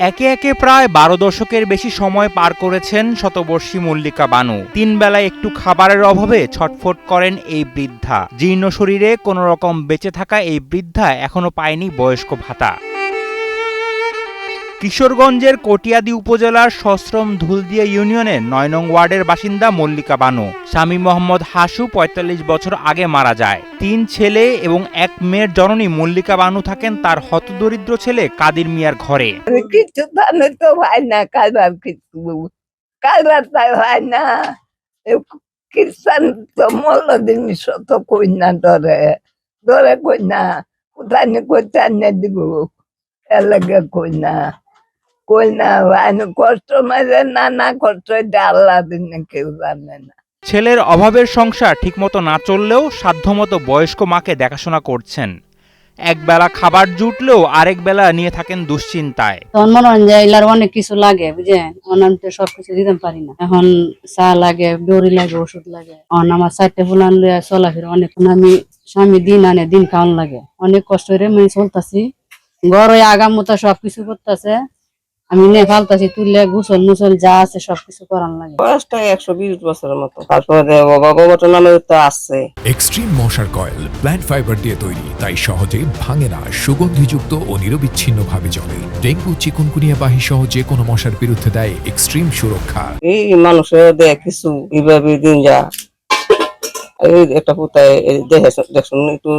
একে একে প্রায় ১২ দশকের বেশি সময় পার করেছেন শতবর্ষী মল্লিকা বানু। ৩ বেলায় একটু খাবারের অভাবে ছটফট করেন এই বৃদ্ধা। জীর্ণ শরীরে কোনো রকম বেঁচে থাকা এই বৃদ্ধা এখনো পায়নি বয়স্ক ভাতা। কিশোরগঞ্জের কটিয়াদী উপজেলার সশ্রম ধুলদিয়া ইউনিয়নের ৯ নং ওয়ার্ডের বাসিন্দা মল্লিকা বানু। স্বামী মোহাম্মদ হাসু ৪৫ বছর আগে মারা যায়। ৩ ছেলে এবং ১ মেয়ের জননী মল্লিকা বানু থাকেন তার হতদরিদ্র ছেলে কাদির মিয়ার ঘরে। কিছু তো হয় না, কারবার কিছু কারবার তাই হয় না। খ্রিস্টান তো মূল্য জিনিস তো কই না, ধরে ধরে কই না, কোথায় কোথায় দিব এর লাগে কই না কষ্ট মাঝে না কষ্ট আল্লাহ দিন কেউ জানে না। ছেলের অভাবের সংসার ঠিকমতো না চললেও সাধ্যমতো বয়স্ক মাকে দেখাশোনা করছেন। এক বেলা খাবার জুটলেও আরেক বেলা নিয়ে থাকেন দুশ্চিন্তায়। তখন মনে হয় যে এলার অনেক কিছু লাগে, বুঝেন, অনান্তে সবকিছু দিতে পারি না। এখন চা লাগে, দড়ি লাগে, ওষুধ লাগে। আমার 4টে ফুলান লইয়া চলাফেরা অনেক, আমি স্বামী দিন আনে দিন খাওয়ান লাগে, অনেক কষ্ট করে মেয়ে চলতেছি। ঘরে আগাম মতো সবকিছু করতেছে, আমি নিয়ে ফালতাছি, তুললে গুছল মুছল যা আছে সবকিছু করার লাগে। বয়সটা ১২০ বছরের মতো। তারপরে ভগবত নামে তো আসছে। এক্সট্রিম মশার কয়েল প্ল্যান্ট ফাইবার দিয়ে তৈরি, তাই সহজে ভাঙে না, সুগন্ধিযুক্ত ও নিরবিচ্ছিন্নভাবে জ্বলে। ডেঙ্গু, চিকুনগুনিয়া বাহি সহ যে কোনো মশার বিরুদ্ধে দেয় এক্সট্রিম সুরক্ষা। এই মানুষের দেয় কিছু এইভাবে দিন যা একটা পুতায় দেখুন একটু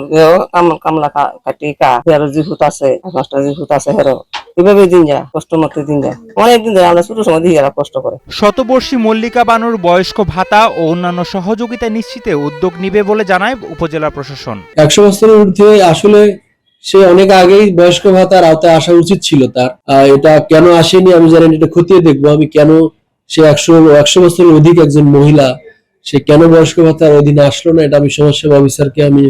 কামলা কাটি কারো যে ভূত আছে 5টা যে ভূত আছে হেরো এভাবে দিন যা কষ্ট মতো দিন যা অনেকদিন ধরে আমরা ছোট সময় দিয়ে কষ্ট করে। শতবর্ষী মল্লিকা বানুর বয়স্ক ভাতা ও অন্যান্য সহযোগিতা নিশ্চিতে উদ্যোগ নিবে বলে জানায় উপজেলা প্রশাসন। 100 বছরের ঊর্ধ্বে আসলে সে অনেক আগেই বয়স্ক ভাতার আওতায় আসা উচিত ছিল তার। এটা কেন আসেনি আমি জানি, এটা খতিয়ে দেখবো আমি, কেন সে 100 বছরের অধিক একজন মহিলা সে কেন বয়স্ক ভাতার অধীনে আসলো না। এটা আমি সমাজসেবা অফিসারকে আমি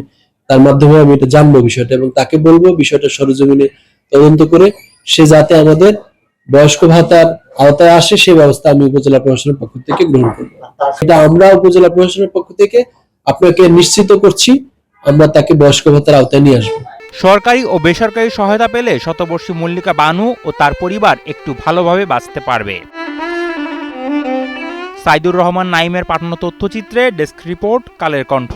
তার মাধ্যমে আমি এটা জানবো বিষয়টা, এবং তাকে বলবো বিষয়টা সরেজমিনে তদন্ত করে সে যাতে আমাদের বয়স্ক ভাতার আওতায় আসে সে ব্যবস্থা আমি উপজেলা প্রশাসনের পক্ষ থেকে গ্রহণ করবো। এটা আমরা উপজেলা প্রশাসনের পক্ষ থেকে আপনাকে নিশ্চিত করছি, আমরা তাকে বয়স্ক ভাতার আওতায় নিয়ে আসবো। সরকারি ও বেসরকারি সহায়তা পেলে শতবর্ষী মল্লিকা বানু ও তার পরিবার একটু ভালোভাবে বাঁচতে পারবে। সাইদুর রহমান নাইমের পাঠানো তথ্যচিত্রে ডেস্ক রিপোর্ট, কালের কণ্ঠ।